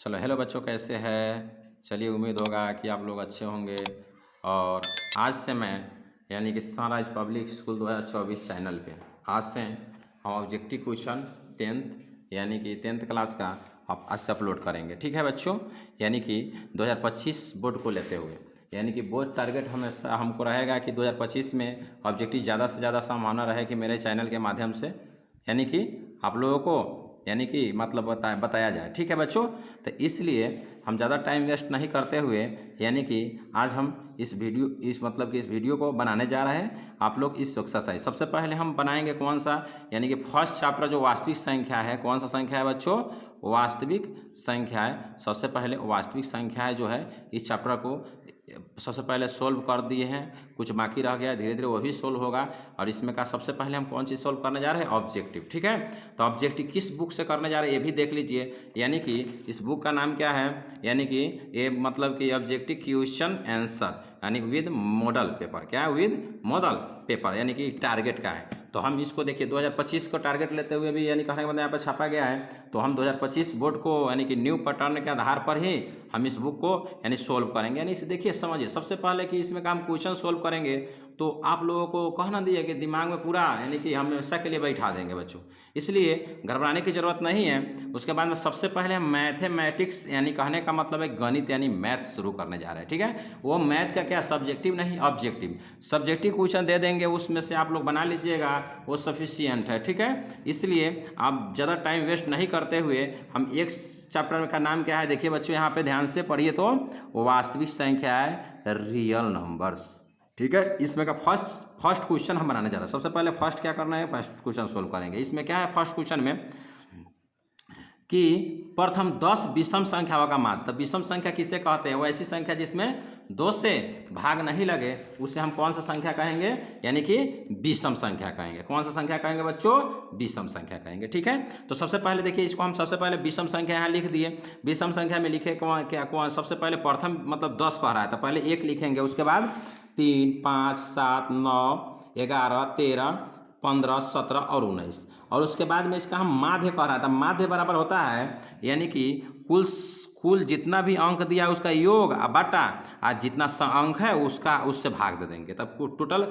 चलो हेलो बच्चों, कैसे हैं। चलिए, उम्मीद होगा कि आप लोग अच्छे होंगे। और आज से मैं यानी कि सनराइज पब्लिक स्कूल 2024 चैनल पे आज से हम ऑब्जेक्टिव क्वेश्चन टेंथ यानी कि टेंथ क्लास का आप आज से अपलोड करेंगे। ठीक है बच्चों, यानी कि 2025 बोर्ड को लेते हुए यानी कि बोर्ड टारगेट हमेशा हमको रहेगा कि 2025 में ऑब्जेक्टिव ज़्यादा से ज़्यादा संभावना रहे कि मेरे चैनल के माध्यम से यानी कि आप लोगों को यानी कि मतलब बताया जाए। ठीक है बच्चों, तो इसलिए हम ज़्यादा टाइम वेस्ट नहीं करते हुए यानी कि आज हम इस वीडियो को बनाने जा रहे हैं। आप लोग इस एक्सरसाइज सबसे पहले हम बनाएंगे कौन सा, यानी कि फर्स्ट चैप्टर जो वास्तविक संख्या है, कौन सा संख्या है बच्चों, वास्तविक संख्या है। सबसे पहले वास्तविक संख्याएं जो है इस चैप्टर को सबसे पहले सोल्व कर दिए हैं, कुछ बाकी रह गया, धीरे धीरे वो भी सोल्व होगा। और इसमें का सबसे पहले हम कौन चीज़ सोल्व करने जा रहे हैं, ऑब्जेक्टिव। ठीक है, तो ऑब्जेक्टिव किस बुक से करने जा रहे हैं ये भी देख लीजिए। यानी कि इस बुक का नाम क्या है, यानी कि ये मतलब कि ऑब्जेक्टिव क्वेश्चन आंसर यानी विद मॉडल पेपर। क्या है, विद मॉडल पेपर, यानी कि टारगेट का है। तो हम इसको देखिए 2025 को टारगेट लेते हुए भी यानी कहने का मतलब यहाँ पर छापा गया है। तो हम 2025 बोर्ड को यानी कि न्यू पैटर्न के आधार पर ही हम इस बुक को यानी सोल्व करेंगे। यानी इसे देखिए, समझिए सबसे पहले कि इसमें का हम क्वेश्चन सोल्व करेंगे तो आप लोगों को कहना दिया कि दिमाग में पूरा यानी कि हम हमेशा के लिए बैठा देंगे बच्चों, इसलिए घबराने की ज़रूरत नहीं है। उसके बाद में सबसे पहले हम मैथमेटिक्स यानी कहने का मतलब है गणित यानी मैथ शुरू करने जा रहे हैं। ठीक है, वो मैथ का क्या, सब्जेक्टिव नहीं ऑब्जेक्टिव। सब्जेक्टिव क्वेश्चन दे देंगे, उसमें से आप लोग बना लीजिएगा, वो सफिशियंट है। ठीक है, इसलिए आप ज़्यादा टाइम वेस्ट नहीं करते हुए हम एक चैप्टर का नाम क्या है देखिए बच्चों, यहाँ पे ध्यान से पढ़िए। तो वास्तविक संख्या है, रियल नंबर्स। ठीक है, इसमें का फर्स्ट क्वेश्चन हम बनाने जा रहे हैं। सबसे पहले फर्स्ट क्या करना है, फर्स्ट क्वेश्चन सोल्व करेंगे। इसमें क्या है, फर्स्ट क्वेश्चन में कि प्रथम 10 विषम संख्याओं का मान। तो विषम संख्या किसे कहते हैं, वो ऐसी संख्या जिसमें 2 से भाग नहीं लगे, उसे हम कौन सा संख्या कहेंगे, यानी कि विषम संख्या कहेंगे। कौन सा संख्या कहेंगे बच्चों, विषम संख्या कहेंगे। ठीक है, तो सबसे पहले देखिए, इसको हम सबसे पहले विषम संख्या यहाँ लिख दिए। विषम संख्या में लिखे क्या, सबसे पहले प्रथम मतलब 10 कह रहा है, तो पहले 1 लिखेंगे, उसके बाद 3, 5, 7, 9, 11, 13, 15, 17 और 19। और उसके बाद में इसका हम माध्य कह रहा था। माध्य बराबर होता है यानी कि कुल जितना भी अंक दिया उसका योग बटा और जितना अंक है उससे भाग दे देंगे। तब टोटल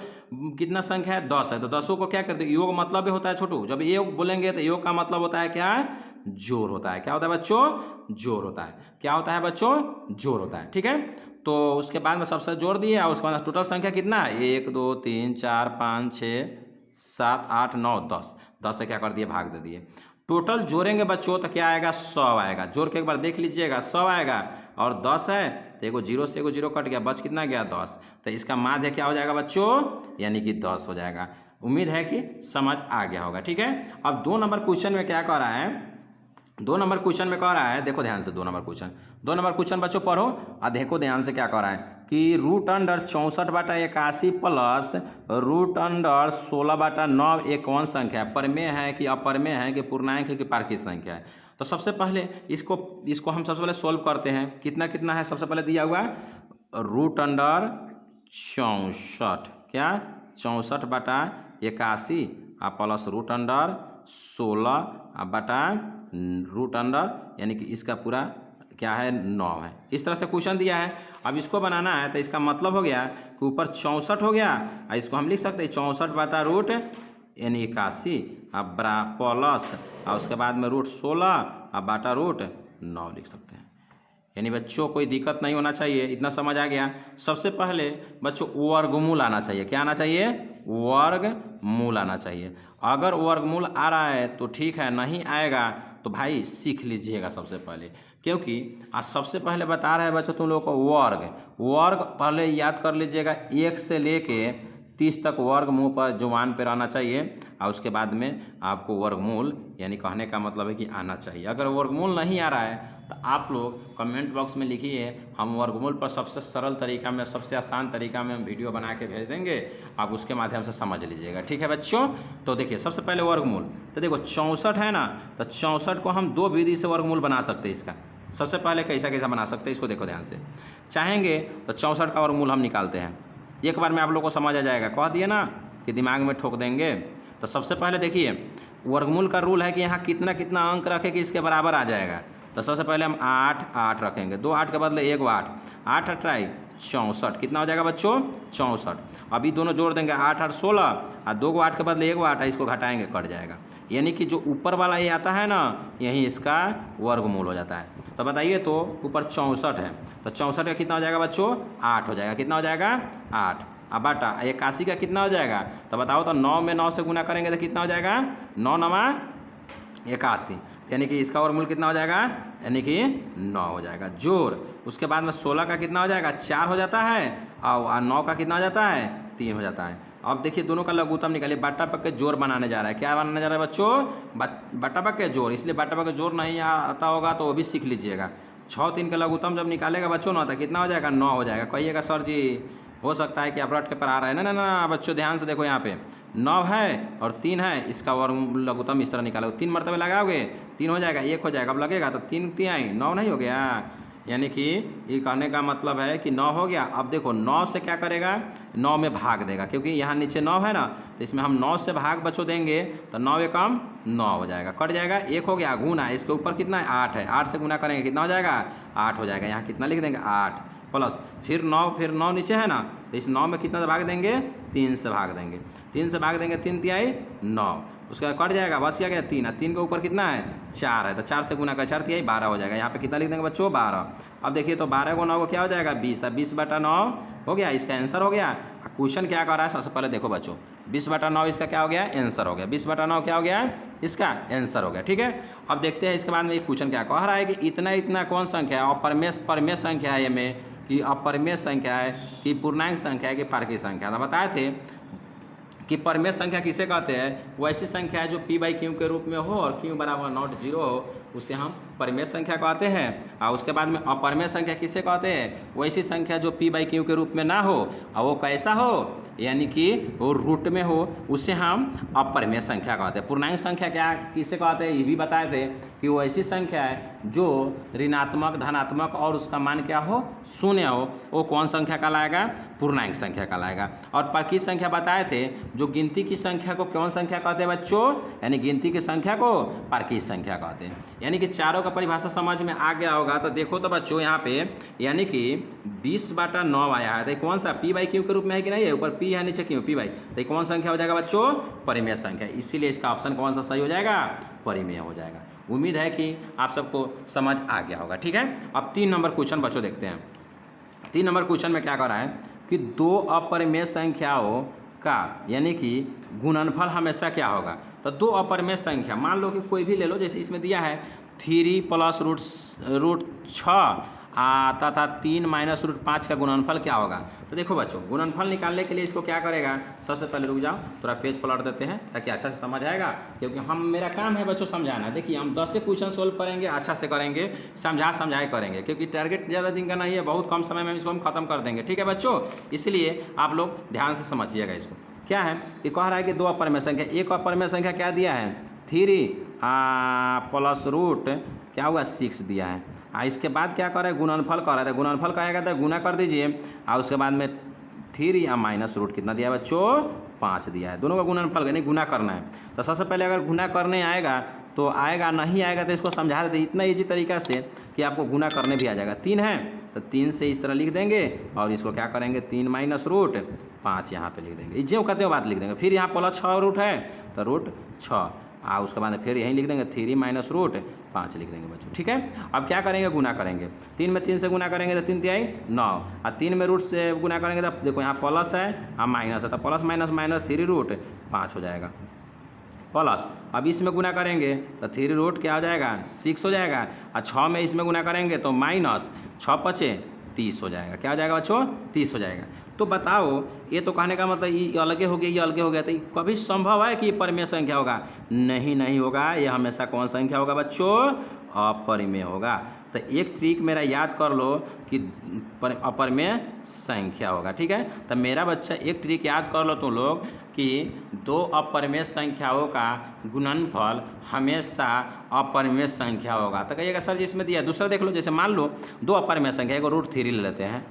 कितना संख्या है, 10 है। तो 10 को क्या कर देंगे, योग मतलब भी होता है छोटू, जब योग बोलेंगे तो योग का मतलब होता है क्या, जोड़ होता है। क्या होता है बच्चों, जोड़ होता है। क्या होता है बच्चों, जोड़ होता है। ठीक है, तो उसके बाद में सबसे जोड़ दिए और उसके बाद टोटल संख्या कितना है, 1 2 3 4 5 6 7 8 9 10। 10 से क्या कर दिए, भाग दे दिए। टोटल जोड़ेंगे बच्चों तो क्या आएगा, 100 आएगा। जोड़ के एक बार देख लीजिएगा, 100 आएगा। और 10 है तो एगो जीरो से एगो जीरो कट गया, बच कितना गया, 10। तो इसका माध्य क्या हो जाएगा बच्चों, यानी कि 10 हो जाएगा। उम्मीद है कि समझ आ गया होगा। ठीक है, अब 2 नंबर क्वेश्चन में क्या कह रहा है, 2 नंबर क्वेश्चन में कह रहा है, देखो ध्यान से। 2 नंबर क्वेश्चन बच्चों पढ़ो और देखो ध्यान से क्या कह रहा है कि root under 64/81 plus root under 16/9 एक कौन संख्या है, परमेय है कि अपरमेय है कि पूर्णांक है कि पारकी संख्या है। तो सबसे पहले इसको हम सबसे पहले सोल्व करते हैं। कितना कितना है, सबसे पहले दिया हुआ रूट अंडर 64, क्या 64/81 प्लस रूट अंडर 16 बटा रूट अंडर यानी कि इसका पूरा क्या है, 9 है। इस तरह से क्वेश्चन दिया है। अब इसको बनाना है तो इसका मतलब हो गया कि ऊपर 64 हो गया और इसको हम लिख सकते हैं 64 बटा रूट यानी 81 अब प्लस और उसके बाद में रूट 16 और बटा रूट 9 लिख सकते हैं। यानी बच्चों कोई दिक्कत नहीं होना चाहिए, इतना समझ आ गया। सबसे पहले बच्चों वर्गमूल आना चाहिए। क्या आना चाहिए, वर्गमूल आना चाहिए। अगर वर्गमूल आ रहा है तो ठीक है, नहीं आएगा तो भाई सीख लीजिएगा सबसे पहले, क्योंकि आज सबसे पहले बता रहे हैं बच्चों तुम लोगों को वर्ग पहले याद कर लीजिएगा। 1 से लेके 30 तक वर्ग मुँह पर जुबान पे रहना चाहिए और उसके बाद में आपको वर्गमूल यानी कहने का मतलब है कि आना चाहिए। अगर वर्गमूल नहीं आ रहा है तो आप लोग कमेंट बॉक्स में लिखिए, हम वर्गमूल पर सबसे सरल तरीका में, सबसे आसान तरीका में हम वीडियो बना के भेज देंगे, आप उसके माध्यम से समझ लीजिएगा। ठीक है बच्चों, तो देखिए सबसे पहले वर्गमूल। तो देखो 64 है ना, तो 64 को हम 2 विधि से वर्गमूल बना सकते हैं। इसका सबसे पहले कैसा बना सकते हैं, इसको देखो ध्यान से। चाहेंगे तो 64 का वर्गमूल हम निकालते हैं, एक बार में आप लोग को समझ आ जाएगा। कह दिए ना कि दिमाग में ठोक देंगे। तो सबसे पहले देखिए वर्गमूल का रूल है कि यहाँ कितना कितना अंक रखे कि इसके बराबर आ जाएगा। तो सबसे पहले हम 8 8 रखेंगे, 2 8 के बदले 1 8, 8 8 64, कितना हो जाएगा बच्चों 64। अभी दोनों जोड़ देंगे 8 8 16 और 2 को 8 के बदले 1 8 है, इसको घटाएंगे कट जाएगा। यानी कि जो ऊपर वाला ये आता है ना, यही इसका वर्गमूल हो जाता है। तो बताइए, तो ऊपर 64 है, तो 64 का कितना हो जाएगा बच्चों 8 हो जाएगा, कितना हो जाएगा 8। अब बाटा 81 का कितना हो जाएगा, तो बताओ, तो 9 में 9 से गुना करेंगे तो कितना हो जाएगा 9 9 81, यानी कि इसका वर्गमूल कितना हो जाएगा, यानी कि 9 हो जाएगा। जोड़ उसके बाद में 16 का कितना हो जाएगा 4 हो जाता है, और 9 का कितना हो जाता है 3 हो जाता है। अब देखिए दोनों का लघुत्तम निकालिए, बट्टा पक के जोड़ बनाने जा रहा है। क्या बनाने जा रहा है बच्चों, बट्टा पक के जोड़। इसलिए बट्टा पक के जोड़ नहीं आता होगा तो वो भी सीख लीजिएगा। 6 3 का लघुत्तम जब निकालेगा बच्चों ना, तो कितना हो जाएगा 9 हो जाएगा। कहिएगा सर जी हो सकता है कि आप रट के पर आ रहा है, ना ना ना बच्चों ध्यान से देखो, यहाँ पे 9 है और 3 है, इसका वर्ग लघुत्तम इस तरह निकालोगे, 3 मरतबे लगाओगे 3 हो जाएगा, 1 हो जाएगा। अब लगेगा तो 3 3 आई 9 नहीं हो गया, यानी कि ये कहने का मतलब है कि 9 हो गया। अब देखो 9 से क्या करेगा, 9 में भाग देगा, क्योंकि यहाँ नीचे 9 है ना, तो इसमें हम 9 से भाग बच्चों देंगे तो 9 एकम 9 हो जाएगा, कट जाएगा। 1 हो गया, गुना इसके ऊपर कितना है 8 है, 8 से गुना करेंगे कितना हो जाएगा 8 हो जाएगा। यहाँ कितना लिख देंगे 8 प्लस फिर 9 नीचे है ना, तो इस 9 में कितना से भाग देंगे 3 से भाग देंगे, 3 से भाग देंगे 3 तिहाई 9, उसके बाद कट जाएगा, बच गया 3 और 3 के ऊपर कितना है 4 है, तो 4 से गुना कर 4 तिहाई 12 हो जाएगा। यहाँ पे कितना लिख देंगे बच्चों 12। अब देखिए तो 12 को 9 को क्या हो जाएगा 20, अब 20/9 हो गया, इसका आंसर हो गया। क्वेश्चन क्या कर रहा है, सबसे पहले देखो बच्चों 20/9 इसका क्या हो गया आंसर हो गया, 20/9 क्या हो गया इसका आंसर हो गया, ठीक है। अब देखते हैं इसके बाद में क्वेश्चन क्या कह रहा है कि इतना इतना कौन संख्या है, और परमेय संख्या है, ये में कि अपरिमेय संख्या है कि पूर्णांक संख्या है कि पारकी संख्या। तो बताए थे कि परमेय संख्या किसे कहते हैं, वो ऐसी संख्या है जो p/q के रूप में हो और q बराबर नॉट 0 हो, उससे हम परमेय संख्या कहते हैं। और उसके बाद में अपरमेय संख्या किसे कहते हैं, वो ऐसी संख्या जो p/q के रूप में ना हो और वो कैसा हो, यानी कि वो रूट में हो, उसे हम अपरमेय संख्या कहते हैं। पूर्णांक संख्या क्या किसे कहते हैं, ये भी बताए थे कि वो ऐसी संख्या है जो ऋणात्मक धनात्मक और उसका मान क्या हो 0 हो, वो कौन संख्या कहलाएगा, पूर्णांक संख्या कहलाएगा। और परकीय संख्या बताए थे, जो गिनती की संख्या को कौन संख्या कहते हैं बच्चों, यानी गिनती की संख्या को परकीय संख्या कहते हैं। यानी कि चारों का परिभाषा समझ में आ गया होगा। तो देखो तो बच्चों यहाँ पे यानी कि 20/9 आया है, तो कौन सा p/q के रूप में है कि नहीं है, ऊपर p है नीचे q p/, तो कौन संख्या हो जाएगा बच्चों परिमेय संख्या, इसीलिए इसका ऑप्शन कौन सा सही हो जाएगा परिमेय हो जाएगा। उम्मीद है कि आप सबको समझ आ गया होगा, ठीक है। अब 3 नंबर क्वेश्चन बच्चों देखते हैं। 3 नंबर क्वेश्चन में क्या कर रहा है कि 2 अपरिमेय संख्याओं का यानी कि गुणनफल हमेशा क्या होगा। तो 2 अपरिमेय संख्या मान लो कि कोई भी ले लो, जैसे इसमें दिया है 3 + √6 तथा 3 - √5 का गुणनफल क्या होगा। तो देखो बच्चों गुणनफल निकालने के लिए इसको क्या करेगा, सबसे पहले रुक जाओ थोड़ा पेज पलट देते हैं ताकि अच्छा से समझ आएगा, क्योंकि मेरा काम है बच्चों समझाना। देखिए हम 10 से क्वेश्चन सोल्व करेंगे, अच्छा से करेंगे, समझाए करेंगे, क्योंकि टारगेट ज़्यादा दिन का नहीं है, बहुत कम समय में इसको हम खत्म कर देंगे, ठीक है बच्चों। इसलिए आप लोग ध्यान से समझिएगा इसको। क्या है कि कह रहा है कि 2 अपरिमेय संख्या, एक अपरिमेय संख्या क्या दिया है 3 + क्या हुआ 6 दिया है। इसके बाद क्या कर रहा है गुणनफल कर रहा है, गुणनफल कहेगा तो गुना कर दीजिए, और उसके बाद में 3 या -√ कितना दिया है बच्चों 5 दिया है। दोनों का गुणनफल यानी गुना करना है। तो सबसे पहले अगर गुना करने आएगा तो आएगा, नहीं आएगा तो इसको समझा देते इतना ईजी तरीका से कि आपको गुना करने भी आ जाएगा। 3 है तो 3 से इस तरह लिख देंगे और इसको क्या करेंगे 3 - √5 यहाँ पे लिख देंगे, जो कहते हो बात लिख देंगे। फिर यहाँ +6 है तो √6, उसके बाद फिर यहीं लिख देंगे 3 - √5 लिख देंगे बच्चों, ठीक है। अब क्या करेंगे गुना करेंगे, 3 में 3 से गुना करेंगे तो 3 तिहाई 9, और 3 में रूट से गुना करेंगे तो देखो यहाँ प्लस है और माइनस है, तो प्लस माइनस माइनस 3√5 हो जाएगा प्लस। अब इसमें गुना करेंगे तो 3 क्या हो जाएगा 6 हो जाएगा, और 6 में इसमें गुना करेंगे तो -6×5 30 हो जाएगा। क्या हो जाएगा बच्चों 30 हो जाएगा। तो बताओ ये तो कहने का मतलब ये अलगे हो गया, ये अलगे हो गया, तो कभी संभव है कि ये परिमेय संख्या होगा, नहीं होगा। ये हमेशा कौन संख्या होगा बच्चों अपरिमेय होगा। तो एक ट्रिक मेरा याद कर लो कि अपरिमेय संख्या होगा, ठीक है। तो मेरा बच्चा एक ट्रिक याद कर लो तुम लोग कि 2 अपरिमेय संख्याओं का गुणनफल हमेशा अपरिमेय संख्या होगा। तो कहिएगा सर जी इसमें दिया, दूसरा देख लो, जैसे मान लो 2 अपरिमेय संख्या, एक √3 ले लेते हैं,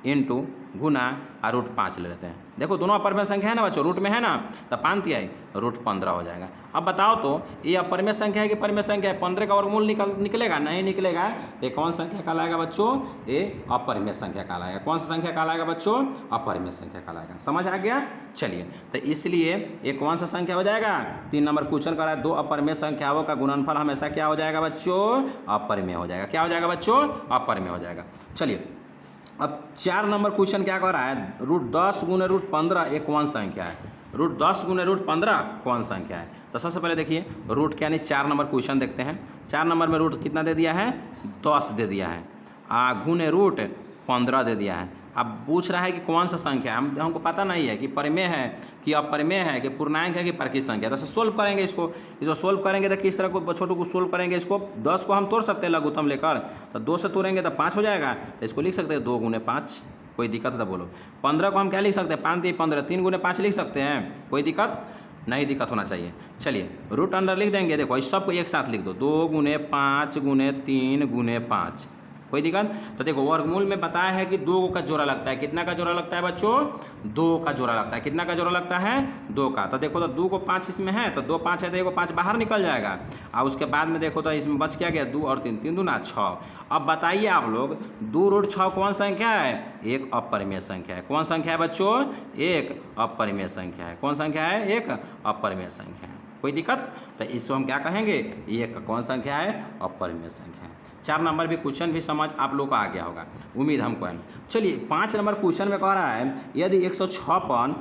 इंटू गुना और रूट 5 ले लेते हैं। देखो दोनों अपर में संख्या है ना बच्चों, रूट में है ना, तो 5 तिहाई रूट 15 हो जाएगा। अब बताओ तो ये अपर में संख्या है कि परिमेय संख्या है? 15 का वर्गमूल निकलेगा नहीं निकलेगा, तो कौन संख्या कहलाएगा बच्चों? ये अपरिमेय संख्या कहलाएगा। कौन सा संख्या कहलाएगा बच्चों? अपरिमेय संख्या कहलाएगा। समझ आ गया? चलिए, तो इसलिए ये कौन सा संख्या हो जाएगा? 3 नंबर क्वेश्चन कर रहा है, दो अपरिमेय संख्याओं का गुणनफल हमेशा क्या हो जाएगा बच्चों? अपरिमेय हो जाएगा। क्या हो जाएगा बच्चों? अपरिमेय हो जाएगा। चलिए, अब 4 नंबर क्वेश्चन क्या कह रहा है? रूट 10 गुने रूट 15 एक कौन संख्या है? रूट 10 गुने रूट 15 कौन संख्या है? तो सबसे पहले देखिए रूट क्या, यानी 4 नंबर क्वेश्चन देखते हैं। 4 नंबर में रूट कितना दे दिया है? 10 दे दिया है, गुने रूट 15 दे दिया है। अब पूछ रहा है कि कौन सा संख्या है। हमको पता नहीं है कि परिमेय है कि अपरिमेय है कि पूर्णांक है कि परकीय संख्या। तो सोल्व करेंगे इसको सोल्व करेंगे तो किस तरह को छोटू को सोल्व करेंगे? इसको 10 को हम तोड़ सकते हैं लघुत्तम लेकर, तो 2 से तोड़ेंगे तो 5 हो जाएगा। तो इसको लिख सकते हैं 2 गुने 5, कोई दिक्कत है तो बोलो। 15 को हम क्या लिख सकते हैं? 5 3 15, 3 गुने 5 लिख सकते हैं, कोई दिक्कत नहीं, दिक्कत होना चाहिए। चलिए रूट अंडर लिख देंगे, देखो इस सबको एक साथ लिख दो, 2 गुने 5 गुने 3 गुने 5, कोई दिक्कत। तो देखो वर्गमूल में बताया है कि 2 का जोड़ा लगता है। कितना का जोड़ा लगता है बच्चों? 2 का जोड़ा लगता है। कितना का जोड़ा लगता है? 2 का। तो देखो तो 2 को 5 इसमें है, तो 2 5 है तो 1 5 बाहर निकल जाएगा। और उसके बाद में देखो तो इसमें बच क्या गया? 2 और 3, 3 दूना 6। अब बताइए आप लोग 2 रूट 6 कौन संख्या है? एक अपरिमेय संख्या है। कौन संख्या है बच्चों? एक अपरिमेय संख्या है। कौन संख्या है? एक अपरिमेय संख्या है। कोई दिक्कत? तो इसको हम क्या कहेंगे? ये कौन संख्या है? अपरिमेय संख्या है। 4 नंबर भी क्वेश्चन भी समझ आप लोग को आ गया होगा, उम्मीद हमको है। चलिए 5 नंबर क्वेश्चन में कह रहा है यदि 156,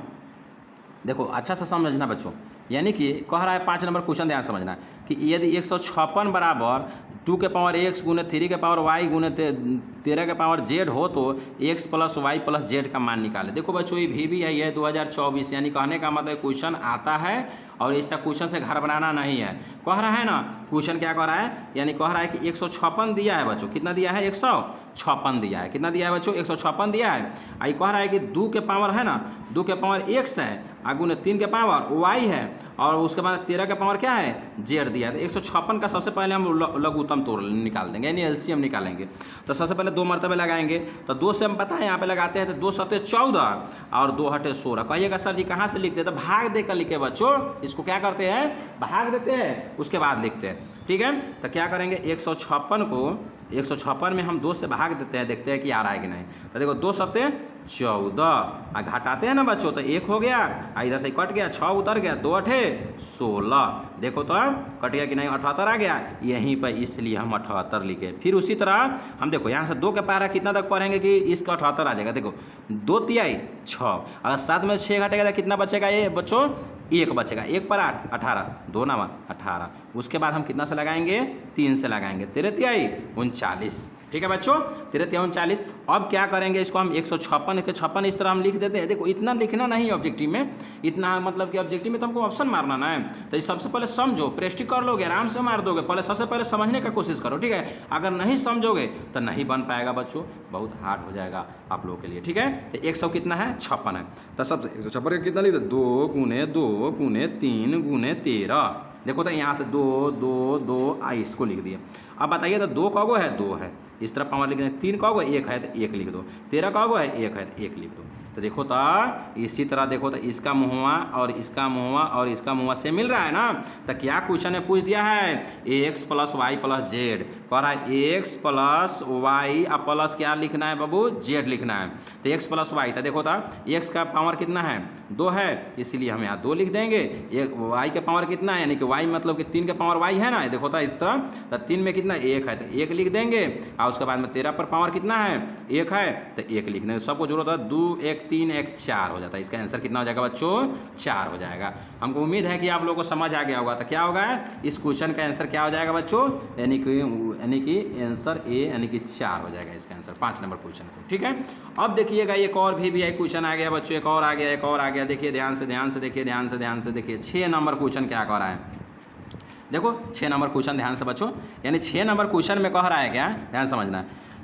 देखो अच्छा से समझना बच्चों, यानी कि कह रहा है 5 नंबर क्वेश्चन ध्यान समझना कि यदि 156 बराबर 2 के पावर x गुने 3 के पावर y गुने 13 के पावर z हो तो x plus Y plus Z का मान निकाले। देखो बच्चों ये भी है, ये 2024, यानी कहने का मतलब क्वेश्चन आता है और ऐसा क्वेश्चन से घर बनाना नहीं है। कह रहा है ना क्वेश्चन क्या कह रहा है, यानी कह रहा है कि 156 दिया है बच्चों। कितना दिया है? 156 दिया है। कितना दिया है बच्चों? 156 दिया है। आई कह रहा है कि 2 के पावर है ना, 2 के पावर x है, गुने 3 के पावर y है, और उसके बाद 13 के पावर क्या है? z दिया है। तो 156 का सबसे पहले हम लघुत्तम तोड़ निकाल देंगे, यानी एलसीएम निकालेंगे। तो सबसे पहले 2 मरतबे लगाएंगे, तो 2 से हम पता है यहाँ पे लगाते हैं, तो 2 सत्ते 14 और 2 हटे 16। कहिएगा सर जी कहाँ से लिखते हैं? तो भाग देकर लिखे बच्चों। इसको क्या करते हैं? भाग देते हैं, उसके बाद लिखते हैं। ठीक है, तो क्या करेंगे? 156 को 156 में हम 2 से भाग देते हैं, देखते हैं कि आ रहा है कि नहीं। तो देखो 2 सत्ते 14, घटाते हैं ना बच्चों, तो 1 हो गया, इधर से कट गया, 6 उतर गया, 2 अठे 16। देखो तो कट गया कि नहीं? 78 आ गया यहीं पर, इसलिए हम 78 लिखे। फिर उसी तरह हम देखो यहाँ से 2 के पारा कितना तक पढ़ेंगे कि इसका 78 आ जाएगा। देखो 2 तिहाई 6, अगर 7 में 6 घटेगा तो कितना बचेगा? ये बच्चों 1 बचेगा। 1 पर 8 18, 2 9 18। उसके बाद हम कितना से लगाएंगे? 3 से लगाएंगे, 13 तिहाई 39। ठीक है बच्चों, 13 तिहाई 39। अब क्या करेंगे? इसको हम 156 के 56 इस तरह हम लिख देते हैं। देखो इतना लिखना नहीं है ऑब्जेक्टिव में, इतना मतलब कि ऑब्जेक्टिव में तो हमको ऑप्शन मारना ना है। तो सबसे पहले समझो, प्रेस्टिक कर लोगे आराम से मार दोगे, पहले सबसे पहले समझने का कोशिश करो। ठीक है, अगर नहीं समझोगे तो नहीं बन पाएगा बच्चों, बहुत हार्ड हो जाएगा आप लोगों के लिए। ठीक है, तो 100 कितना है? 56 है। तो सबसे 156 कितना लिख दो? 2 गुने 2 गुने 3 गुने 13। देखो तो यहाँ से 2 2 2 इसको लिख दिए। अब बताइए तो 2 कौगो है? 2 है, इस तरफ पावर लिख दें। 3 कौगो? 1 है तो 1 लिख दो। 13 कौगो है? 1 है तो 1 लिख दो। तो देखो तो इसी तरह देखो तो इसका मुँहवा और इसका मुँहवा और इसका मुँहवा से मिल रहा है ना। तो क्या क्वेश्चन ने पूछ दिया है? X plus Y plus Z. कह रहा है एक्स प्लस वाई और प्लस क्या लिखना है बाबू? जेड लिखना है। तो एक्स प्लस वाई, तो देखो तो एक्स का पावर कितना है? 2 है, इसीलिए हम यहाँ 2 लिख देंगे। एक वाई का पावर कितना है? यानी कि वाई मतलब कि 3 का पावर वाई है ना, देखो तो इस तरह। तो 3 में कितना? 1 है, तो 1 लिख देंगे। और उसके बाद में 13 पर पावर कितना है? 1 है, तो 1 लिख देंगे। सबको जरूरत है 2 1 3 1 4 हो जाता है। इसका आंसर कितना हो जाएगा बच्चों? 4 हो जाएगा। हमको उम्मीद है कि आप लोगों को समझ आ गया होगा। तो क्या होगा इस क्वेश्चन का आंसर? क्या हो जाएगा बच्चों? यानी कि आंसर ए यानी कि 4 हो जाएगा इसका आंसर 5 नंबर क्वेश्चन को। ठीक है, अब देखिएगा एक और भी है क्वेश्चन आ गया बच्चों, एक और आ गया, एक और आ गया। देखिए ध्यान से देखिए, ध्यान से देखिए। 6 नंबर क्वेश्चन क्या कह रहा है? देखो 6 नंबर क्वेश्चन ध्यान से बच्चों, यानी 6 नंबर क्वेश्चन में कह रहा है क्या, ध्यान समझना,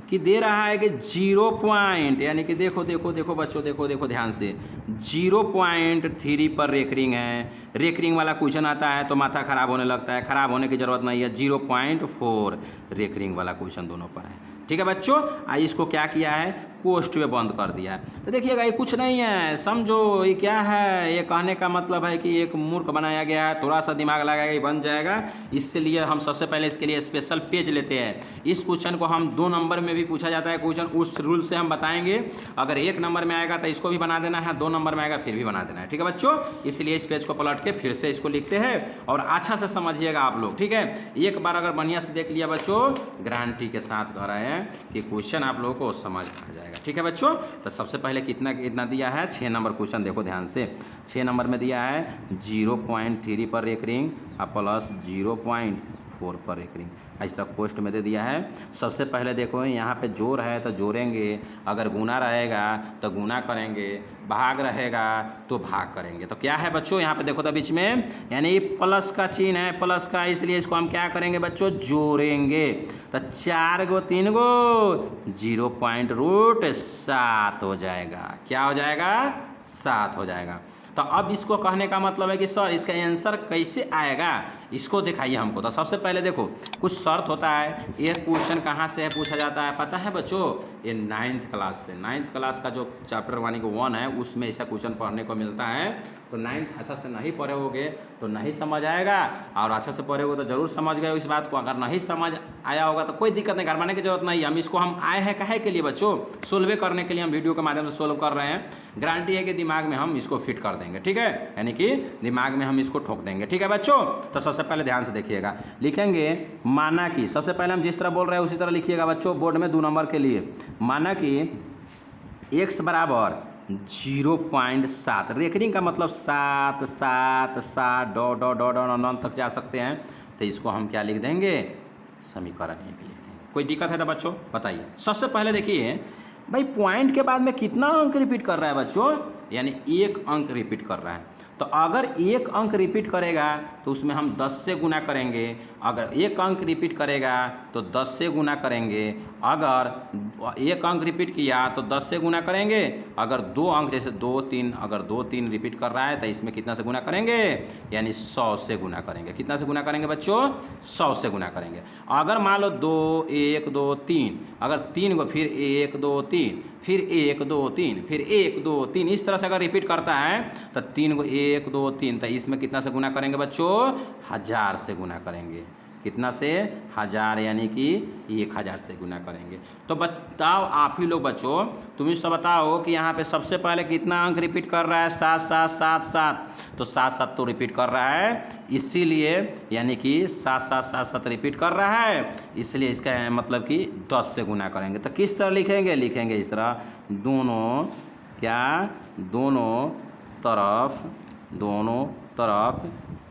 कि दे रहा है कि 0 पॉइंट, यानी कि देखो बच्चों, देखो ध्यान से, 0.3 पर रेकरिंग है। रेकरिंग वाला क्वेश्चन आता है तो माथा खराब होने लगता है, खराब होने की जरूरत नहीं है। 0.4 रेकरिंग वाला क्वेश्चन दोनों पर है। ठीक है बच्चों, इसको क्या किया है, कोष्ठ में बंद कर दिया है। तो देखिएगा ये कुछ नहीं है, समझो ये क्या है, ये कहने का मतलब है कि एक मूर्ख बनाया गया है, थोड़ा सा दिमाग लगाएगा ये बन जाएगा। इसलिए हम सबसे पहले इसके लिए स्पेशल पेज लेते हैं। इस क्वेश्चन को हम 2 नंबर में भी पूछा जाता है क्वेश्चन, उस रूल से हम बताएंगे। अगर 1 नंबर में आएगा तो इसको भी बना देना है, 2 नंबर में आएगा फिर भी बना देना है, ठीक है बच्चों। इसलिए इस पेज को पलट के फिर से इसको लिखते हैं और अच्छा से समझिएगा आप लोग, ठीक है। एक बार अगर बढ़िया से देख लिया बच्चों, गारंटी के साथ कह रहे हैं कि क्वेश्चन आप लोगों को समझ आ जाएगा, ठीक है बच्चों। तो सबसे पहले कितना दिया है, 6 नंबर क्वेश्चन देखो ध्यान से। 6 नंबर में दिया है 0.3 पर एक रिंग प्लस 0.4 पर एक रिंग, इस तरह पोस्ट में दे दिया है। सबसे पहले देखो यहाँ पे जोड़ है तो जोड़ेंगे, अगर गुना रहेगा तो गुना करेंगे, भाग रहेगा तो भाग करेंगे। तो क्या है बच्चों यहाँ पे देखो तो बीच में यानी प्लस का चिन्ह है, प्लस का, इसलिए इसको हम क्या करेंगे बच्चों, जोड़ेंगे। तो 4 गो 3 गो 0.7 हो जाएगा, क्या हो जाएगा, 7 हो जाएगा। तो अब इसको कहने का मतलब है कि सर इसका आंसर कैसे आएगा, इसको दिखाइए हमको। तो सबसे पहले देखो कुछ शर्त होता है। ये क्वेश्चन कहाँ से है पूछा जाता है पता है बच्चों, ये 9th क्लास से, 9th क्लास का जो चैप्टर 1 है उसमें ऐसा क्वेश्चन पढ़ने को मिलता है। तो 9th अच्छा से नहीं पढ़े होगे तो नहीं समझ आएगा, और अच्छा से पढ़े होगे तो जरूर समझ गए इस बात को। अगर नहीं समझ आया होगा तो कोई दिक्कत नहीं, घबराने की जरूरत नहीं। हम इसको हम आए हैं काहे के लिए बच्चों, सोल्व करने के लिए हम वीडियो के माध्यम से सोल्व कर रहे हैं। गारंटी है कि दिमाग में हम इसको फिट कर देंगे, ठीक है, यानी कि दिमाग में हम इसको ठोक देंगे, ठीक है बच्चों। तो सबसे पहले ध्यान से देखिएगा, लिखेंगे माना कि, सबसे पहले हम जिस तरह बोल रहे हैं उसी तरह लिखिएगा बच्चों बोर्ड में 2 नंबर के लिए। माना कि x बराबर 0.7, रेकरिंग का मतलब 7 7 7 डॉट डॉट डॉट डॉट तक जा सकते हैं। तो इसको हम क्या लिख देंगे, समीकरण 1 लिख देंगे। कोई दिक्कत है तो बच्चों बताइए। सबसे पहले देखिए भाई पॉइंट के बाद में कितना अंक रिपीट कर रहा है बच्चों, यानी 1 अंक रिपीट कर रहा है। तो अगर 1 अंक रिपीट करेगा तो उसमें हम 10 से गुना करेंगे, अगर 1 अंक रिपीट करेगा तो 10 से गुना करेंगे, अगर 1 अंक रिपीट किया तो 10 से गुना करेंगे, अगर 2 अंक जैसे 2 3, अगर 2 3 रिपीट कर रहा है तो इसमें कितना से गुना करेंगे, यानी 100 से गुना करेंगे। कितना से गुना करेंगे बच्चों, 100 से गुना करेंगे। अगर मान लो 2 1 2 3, अगर 3 को फिर 1 2 3, फिर 1 2 3, फिर 1 2 3, इस तरह से अगर रिपीट करता है तो 3 को 1 2 3, तो इसमें कितना से गुना करेंगे बच्चों, 1000 से गुना करेंगे। कितना से, 1000, यानी कि 1000 से गुना करेंगे। तो बताओ आप ही लोग बच्चों, तुम ही सब बताओ कि यहाँ पे सबसे पहले कितना अंक रिपीट कर रहा है, 7 7 7 7, तो 7 7 तो रिपीट कर रहा है, इसीलिए यानी कि 7 7 7 7 रिपीट कर रहा है, इसलिए इसका मतलब कि 10 से गुना करेंगे। तो किस तरह लिखेंगे, लिखेंगे इस तरह, दोनों क्या, दोनों तरफ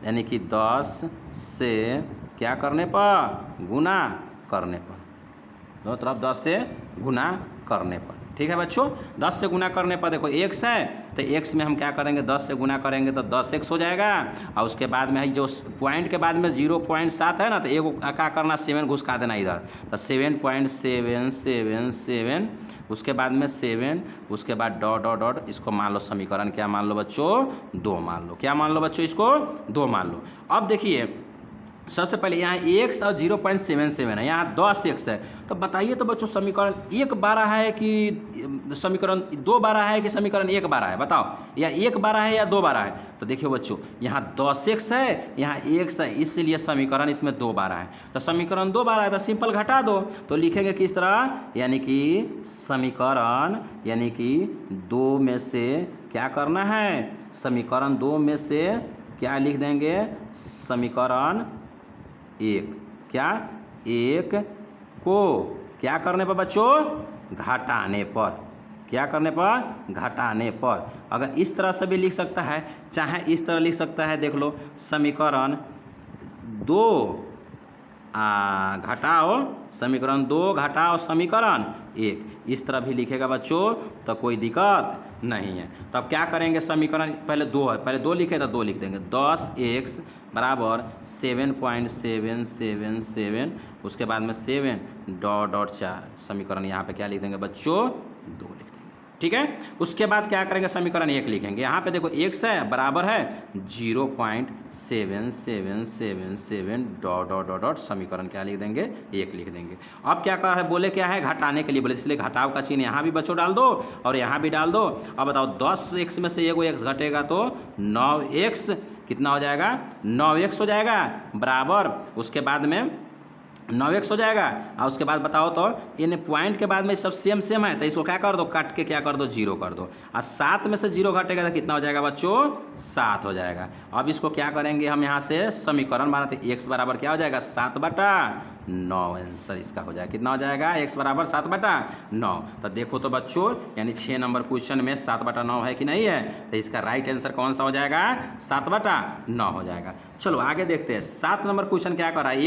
यानी कि 10 से क्या करने पर, गुना करने पर, दोनों तरफ 10 से गुना करने पर, ठीक है बच्चों। 10 से गुना करने पर देखो x है, तो x में हम क्या करेंगे, 10 से गुना करेंगे तो 10x हो जाएगा, और उसके बाद में जो पॉइंट के बाद में 0.7 है ना, तो एक क्या करना, 7 घुसका देना इधर, तो 7.777, उसके बाद में 7, उसके बाद डॉट डॉट डॉट, इसको मान लो समीकरण क्या मान लो बच्चों, 2 मान लो। क्या मान लो बच्चों, इसको 2 मान लो। अब देखिए सबसे पहले यहाँ x और 0.77 है, यहाँ 10x है, तो बताइए तो बच्चों समीकरण 1 12 है कि समीकरण 2 12 है कि समीकरण 1 12 है, बताओ, या 1 12 है या 2 12 है। तो देखिए बच्चों यहाँ 10x है, यहाँ x है, इसलिए समीकरण इसमें 2 12 है। तो समीकरण 2 12 है तो सिंपल घटा दो, तो लिखेंगे किस तरह, यानी कि समीकरण, यानी कि 2 में से क्या करना है, समीकरण 2 में से क्या लिख देंगे, समीकरण 1, क्या 1 को क्या करने पर बच्चों, घटाने पर, क्या करने पर, घटाने पर। अगर इस तरह से भी लिख सकता है, चाहे इस तरह लिख सकता है, देख लो, समीकरण 2 घटाओ समीकरण 2 घटाओ समीकरण 1, इस तरह भी लिखेगा बच्चों, तो कोई दिक्कत नहीं है। तब क्या करेंगे, समीकरण पहले 2 है, पहले 2 लिखे तो 2 लिख देंगे, 10x बराबर 7.777, उसके बाद में 7 डॉट डॉट 4, समीकरण यहाँ पे क्या लिख देंगे बच्चों, 2 लिख देंगे। ठीक है। उसके बाद क्या करेंगे, समीकरण 1 लिखेंगे। यहाँ पे देखो x है बराबर है 0.7777 डॉट डॉट डॉट डॉट, समीकरण क्या लिख देंगे, 1 लिख देंगे। अब क्या कहा है, बोले क्या है, घटाने के लिए बोले, इसलिए घटाव का चिन्ह यहाँ भी बच्चों डाल दो और यहाँ भी डाल दो। अब बताओ 10x में से एगो x घटेगा तो 9x कितना हो जाएगा, 9x हो जाएगा बराबर, उसके बाद में 9x हो जाएगा। और उसके बाद बताओ तो इन पॉइंट के बाद में सब सेम सेम है तो इसको क्या कर दो, काट के क्या कर दो, 0 कर दो। और 7 में से 0 घटेगा तो कितना हो जाएगा बच्चों, 7 हो जाएगा। अब इसको क्या करेंगे हम, यहाँ से समीकरण बनाते, x बराबर क्या हो जाएगा, 7/9 आंसर इसका हो जाएगा। कितना हो जाएगा, x बराबर 7/9। तो देखो तो बच्चों, यानी 6 नंबर क्वेश्चन में 7/9 है कि नहीं है, तो इसका राइट आंसर कौन सा हो जाएगा, 7/9 हो जाएगा। चलो आगे देखते हैं। 7 नंबर क्वेश्चन क्या कर रहा है,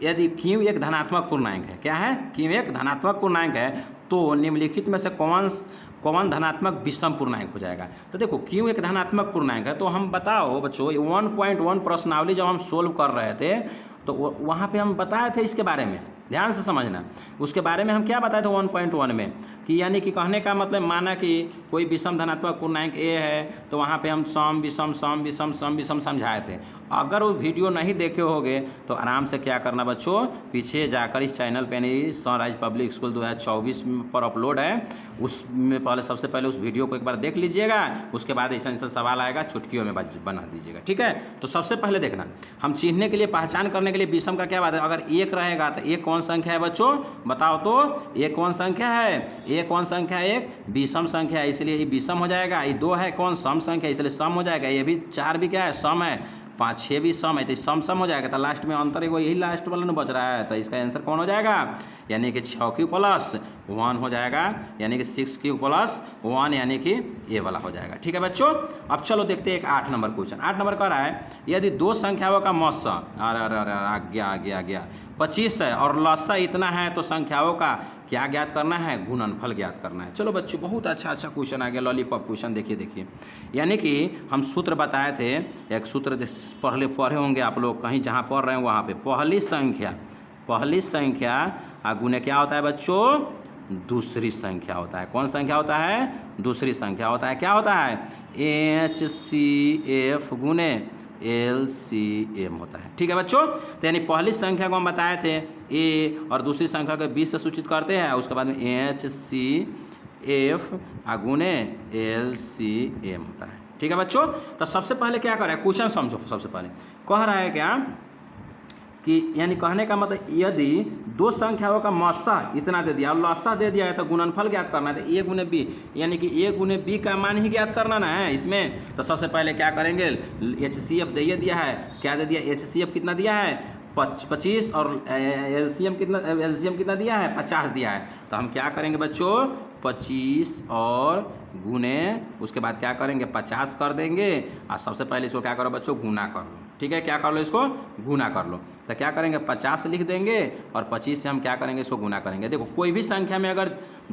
यदि क्यू एक धनात्मक पूर्णांक है, क्या है, क्यू एक धनात्मक पूर्णांक है, तो निम्नलिखित में से कौन धनात्मक विषम पूर्णांक हो जाएगा। तो देखो क्यू एक धनात्मक पूर्णांक है, तो हम बताओ बच्चों 1.1 प्रश्नावली जब हम सोल्व कर रहे थे तो वहाँ पे हम बताए थे इसके बारे में, ध्यान से समझना। उसके बारे में हम क्या बताए थे 1.1 में, कि यानी कि कहने का मतलब, माना कि कोई विषम धनात्मक पूर्णांक ए है तो वहाँ पे हम सम विषम समझाए थे। अगर वो वीडियो नहीं देखे होगे तो आराम से क्या करना बच्चों, पीछे जाकर इस चैनल पे, नहीं सनराइज पब्लिक स्कूल 2024 पर अपलोड है, उसमें पहले सबसे पहले उस वीडियो को एक बार देख लीजिएगा। उसके बाद ऐसा सवाल आएगा, चुटकियों में बना दीजिएगा, ठीक है। तो सबसे पहले देखना, हम चिन्हने के लिए, पहचान करने के लिए विषम का क्या बात है, अगर 1 रहेगा तो एक कौन संख्या है बच्चों, बताओ तो, एक कौन संख्या है, एक कौन संख्या है, एक विषम संख्या है, इसलिए ये विषम हो जाएगा। ये 2 है कौन, सम संख्या, इसलिए सम हो जाएगा। ये भी 4 भी क्या है, सम है। 5 6 भी सम है, तो सम हो जाएगा। तो लास्ट में अंतर एगो यही लास्ट वाला ना बच रहा है, तो इसका आंसर कौन हो जाएगा, यानी कि 6q + 1 हो जाएगा, यानी कि 6q + 1, यानी कि ये वाला हो जाएगा, ठीक है बच्चों। अब चलो देखते हैं एक 8 नंबर क्वेश्चन। 8 नंबर कह रहा है, यदि 2 संख्याओं का मौसा आ गया 25 है और लसा इतना है, तो संख्याओं का क्या ज्ञात करना है, गुणनफल ज्ञात करना है। चलो बच्चों, बहुत अच्छा क्वेश्चन आ गया, लॉलीपॉप क्वेश्चन। देखिए, यानी कि हम सूत्र बताए थे, एक सूत्र पहले पढ़े होंगे आप लोग, कहीं जहाँ पढ़ रहे हैं वहाँ पे, पहली संख्या गुने क्या होता है बच्चों, दूसरी संख्या होता है। कौन संख्या होता है, दूसरी संख्या होता है। क्या होता है, HCF गुने LCM होता है, ठीक है बच्चों। तो यानी पहली संख्या को हम बताए थे A और दूसरी संख्या को 20 से सूचित करते हैं, उसके बाद में HCF गुने LCM होता है, ठीक है बच्चों। तो सबसे पहले क्या कर रहा है, क्वेश्चन समझो। सबसे पहले कह रहा है क्या, कि यानी कहने का मतलब, यदि 2 संख्याओं का मस्सा इतना दे दिया और लस्सा दे दिया है, तो गुणनफल ज्ञात करना है। तो A गुने B, यानी कि A गुने B का मान ही ज्ञात करना ना है इसमें। तो सबसे पहले क्या करेंगे, HCF दे दिया है, क्या दे दिया, HCF कितना दिया है, 25, और LCM कितना दिया है, 50 दिया है। तो हम क्या करेंगे बच्चों, 25 और गुने, उसके बाद क्या करेंगे, 50 कर देंगे। और सबसे पहले इसको क्या करो बच्चों, गुना कर लो, ठीक है। क्या कर लो, इसको गुना कर लो। तो क्या करेंगे, 50 लिख देंगे और 25 से हम क्या करेंगे, इसको गुना करेंगे। देखो कोई भी संख्या में अगर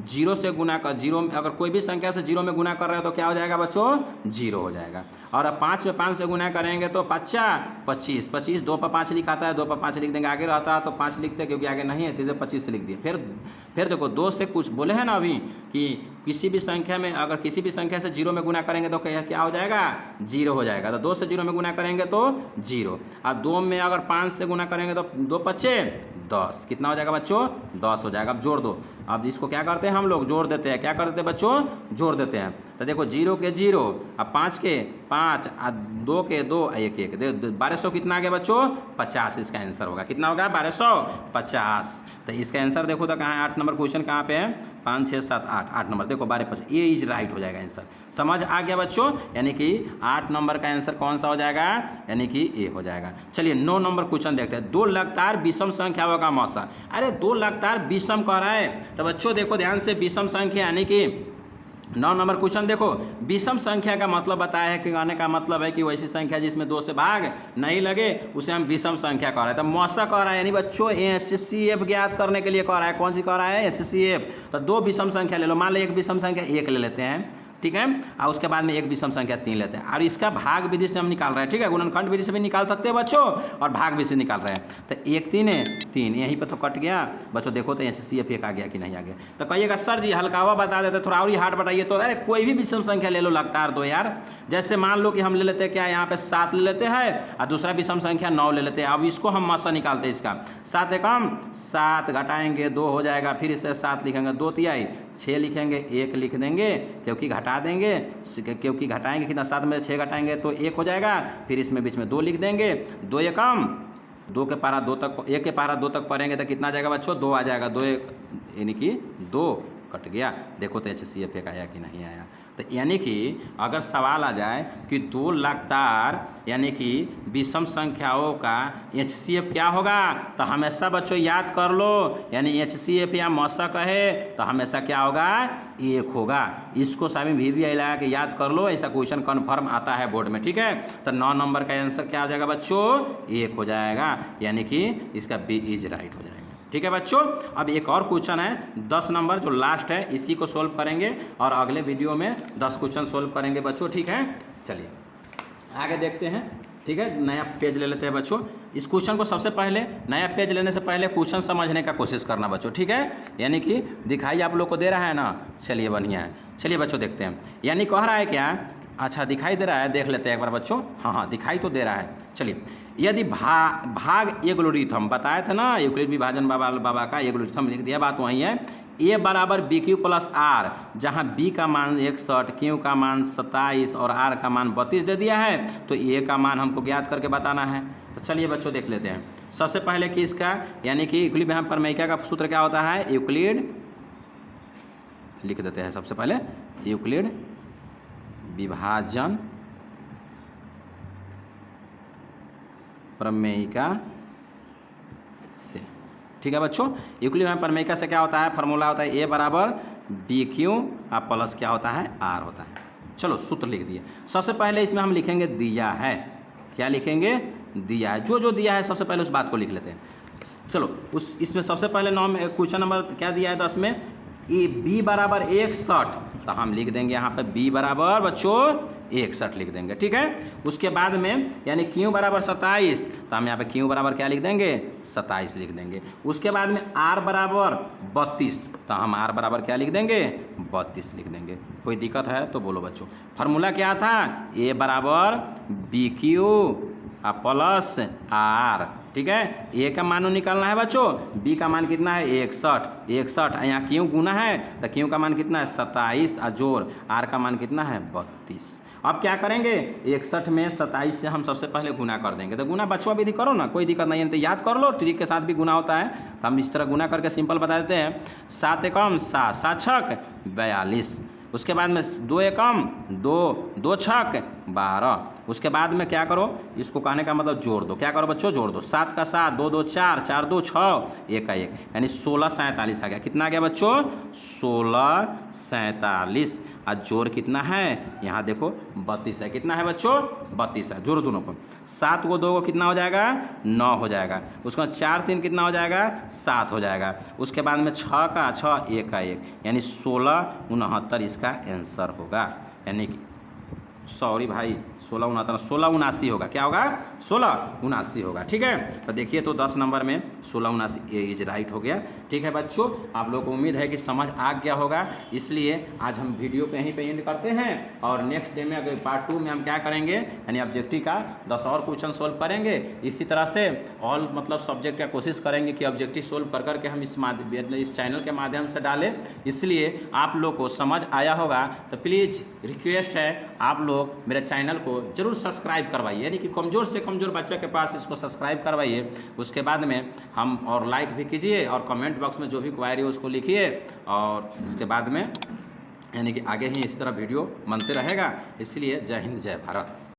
0 से गुना कर, 0 में अगर कोई भी संख्या से 0 में गुना कर रहे हो तो क्या हो जाएगा बच्चों, 0 हो जाएगा। और अब 5 में 5 से गुना करेंगे तो 5 25, 2 पर 5 लिखा था है, 2 पर 5 लिख देंगे। आगे रहता है तो 5 लिखते, क्योंकि आगे नहीं है, तो 25 से लिख दिए। फिर देखो 2 से कुछ बोले हैं ना अभी, कि किसी भी संख्या में, अगर किसी भी संख्या से 0 में गुना करेंगे तो क्या हो जाएगा, 0 हो जाएगा। तो 2 से 0 में गुना करेंगे तो 0। अब 2 में अगर 5 से गुना करेंगे तो 2 5 10, कितना हो जाएगा बच्चों, 10 हो जाएगा। अब जोड़ दो। अब इसको क्या करते हैं हम लोग, जोड़ देते हैं। क्या कर देते हैं बच्चों, जोड़ देते हैं। तो देखो 0 के 0, अब 5 के 5, 2 के 2, 1 1, 1200 कितना आ गया बच्चों, 50 इसका आंसर होगा। कितना होगा, 1250। तो इसका आंसर देखो तो कहाँ है, 8 नंबर क्वेश्चन कहाँ पे है, 5 6 7 8 नंबर, देखो 1250, ये इज राइट हो जाएगा आंसर। समझ आ गया बच्चों, यानी कि 8 नंबर का आंसर कौन सा हो जाएगा, यानी कि ए हो जाएगा। चलिए 9 नंबर क्वेश्चन देखते हैं। 2 लगातार विषम संख्याओं का मौसा, अरे 2 लगातार विषम कह रहा है। तो बच्चों देखो ध्यान से, विषम संख्या यानी कि 9 नंबर क्वेश्चन देखो, विषम संख्या का मतलब बताया है कि कहने का मतलब है कि वैसी संख्या जिसमें 2 से भाग नहीं लगे उसे हम विषम संख्या कह रहे हैं। तो मौसा कह रहा है, यानी बच्चों HCF ज्ञात करने के लिए कह रहा है। कौन सी कह रहा है, HCF। तो 2 विषम संख्या ले लो, मान लो एक विषम संख्या 1 ले लेते हैं, ठीक है। और उसके बाद में एक विषम संख्या 3 लेते हैं और इसका भाग विधि से हम निकाल रहे हैं, ठीक है। गुणनखंड विधि से भी निकाल सकते हैं बच्चों और भाग विधि से निकाल रहे हैं। तो 1 3 है 3, यहीं पर तो कट गया बच्चों। देखो तो HCF 1 आ गया कि नहीं आ गया। तो कहिएगा सर जी हल्कावा बता देते, थोड़ा और ही हार्ड बताइए। तो अरे कोई भी विषम संख्या ले लो लगातार दो यार। जैसे मान लो कि हम ले लेते हैं क्या, यहाँ पे 7 ले लेते हैं और दूसरा विषम संख्या 9 ले लेते हैं। अब इसको हम मसा निकालते हैं इसका। 7 एकम 7 घटाएंगे 2 हो जाएगा, फिर इसे 7 लिखेंगे, 2 तिहाई 6 लिखेंगे, 1 लिख देंगे क्योंकि घटा देंगे, क्योंकि घटाएंगे कितना, 7 में 6 घटाएंगे तो 1 हो जाएगा, फिर इसमें बीच में 2 लिख देंगे। 2 एकम 2 के पारा 2 तक, 1 के पारा 2 तक पढ़ेंगे तो कितना आ जाएगा बच्चों, 2 आ जाएगा। 2 यानी कि 2 कट गया। देखो तो HCF 1 आया कि नहीं आया। तो यानी कि अगर सवाल आ जाए कि 2 लगातार यानी कि विषम संख्याओं का HCF क्या होगा, तो हमेशा बच्चों याद कर लो, यानी HCF या मसा कहे तो हमेशा क्या होगा, 1 होगा। इसको सामी VBI लगा के याद कर लो, ऐसा क्वेश्चन कन्फर्म आता है बोर्ड में, ठीक है। तो 9 नंबर का आंसर क्या हो जाएगा बच्चों, 1 हो जाएगा, यानी कि इसका B इज राइट हो जाएगा, ठीक है बच्चों। अब एक और क्वेश्चन है 10 नंबर जो लास्ट है, इसी को सोल्व करेंगे और अगले वीडियो में 10 क्वेश्चन सोल्व करेंगे बच्चों, ठीक है। चलिए आगे देखते हैं, ठीक है। नया पेज ले लेते हैं बच्चों। इस क्वेश्चन को सबसे पहले, नया पेज लेने से पहले क्वेश्चन समझने का कोशिश करना बच्चों, ठीक है। यानी कि दिखाई आप लोग को दे रहा है ना, चलिए बढ़िया है। चलिए बच्चों देखते हैं, यानी कह रहा है क्या, अच्छा दिखाई दे रहा है, देख लेते हैं एक बार बच्चों। हाँ दिखाई तो दे रहा है। चलिए यदि भाग एग्लोरिथम बताए थे ना, यूक्लिड विभाजन बाबा का एग्लोरिथम लिख दिया, बात वही है। A बराबर BQ प्लस R, जहाँ B का मान 61, Q का मान 27 और R का मान 32 दे दिया है, तो A का मान हमको ज्ञात करके बताना है। तो चलिए बच्चों देख लेते हैं। सबसे पहले कि इसका यानी कि यूक्लिड विभाजन प्रमेयिका का सूत्र क्या होता है, यूक्लिड लिख देते हैं सबसे पहले, यूक्लिड विभाजन प्रमेयिका से, ठीक है बच्चों। यूक्लिड विभाजन प्रमेयिका से क्या होता है, फार्मूला होता है A बराबर BQ और प्लस क्या होता है, R होता है। चलो सूत्र लिख दिए। सबसे पहले इसमें हम लिखेंगे दिया है, क्या लिखेंगे, दिया है। जो जो दिया है सबसे पहले उस बात को लिख लेते हैं। चलो इसमें सबसे पहले क्वेश्चन नंबर क्या दिया है 10 में, B बराबर 61, तो हम लिख देंगे यहाँ पे B बराबर बच्चों 61 लिख देंगे, ठीक है। उसके बाद में यानी Q बराबर 27, तो हम यहाँ पे Q बराबर क्या लिख देंगे, 27 लिख देंगे। उसके बाद में R बराबर 32, तो हम R बराबर क्या लिख देंगे, 32 लिख देंगे। कोई दिक्कत है तो बोलो बच्चों। फार्मूला क्या था, A बराबर BQ प्लस R, ठीक है। A का मान निकालना है बच्चों, B का मान कितना है 61, यहाँ Q गुना है तो Q का मान कितना है 27 और जोड़ R का मान कितना है 32। अब क्या करेंगे, 61 में 27 से हम सबसे पहले गुना कर देंगे। तो गुना बच्चों विधि करो ना, कोई दिक्कत नहीं है, तो याद कर लो, ट्रिक के साथ भी गुना होता है। तो हम इस तरह गुना करके सिंपल बता देते हैं। 7 एकम 7, 7 छक 42, उसके बाद में 2 एकम 2, 2 छक 12। उसके बाद में क्या करो, इसको कहने का मतलब जोड़ दो। क्या करो बच्चों, जोड़ दो। 7 का 7, 2 2 4, 4 2 6, 1 का 1, यानी 16 47 आ गया। कितना आ गया बच्चों, 16 47। और जोड़ कितना है, यहाँ देखो 32 है। कितना है बच्चों, 32 है। जोड़ दोनों को, 7 को 2 को कितना हो जाएगा, 9 हो जाएगा। उसके बाद 4 3 कितना हो जाएगा, 7 हो जाएगा। उसके बाद में 6 का 6, 1 का 1, यानी 16 69 इसका आंसर होगा। यानी कि सॉरी भाई 16 69 16 79 होगा। क्या होगा, 16 79 होगा, ठीक है। तो देखिए तो 10 नंबर में 16 79 इज राइट हो गया, ठीक है बच्चों। आप लोगों को उम्मीद है कि समझ आ गया होगा, इसलिए आज हम वीडियो पे यहीं पे एंड करते हैं। और नेक्स्ट डे में अगर पार्ट 2 में हम क्या करेंगे, यानी ऑब्जेक्टिव का 10 और क्वेश्चन सोल्व करेंगे। इसी तरह से ऑल मतलब सब्जेक्ट का कोशिश करेंगे कि ऑब्जेक्टिव सोल्व कर करके हम इस चैनल के माध्यम से डालें। इसलिए आप लोग को समझ आया होगा, तो प्लीज़ रिक्वेस्ट है आप लोग मेरे चैनल को जरूर सब्सक्राइब करवाइए, यानी कि कमज़ोर से कमज़ोर बच्चे के पास इसको सब्सक्राइब करवाइए। उसके बाद में हम और लाइक भी कीजिए और कमेंट बॉक्स में जो भी क्वेरी है उसको लिखिए। और इसके बाद में यानी कि आगे ही इस तरह वीडियो बनते रहेगा। इसलिए जय हिंद जय भारत।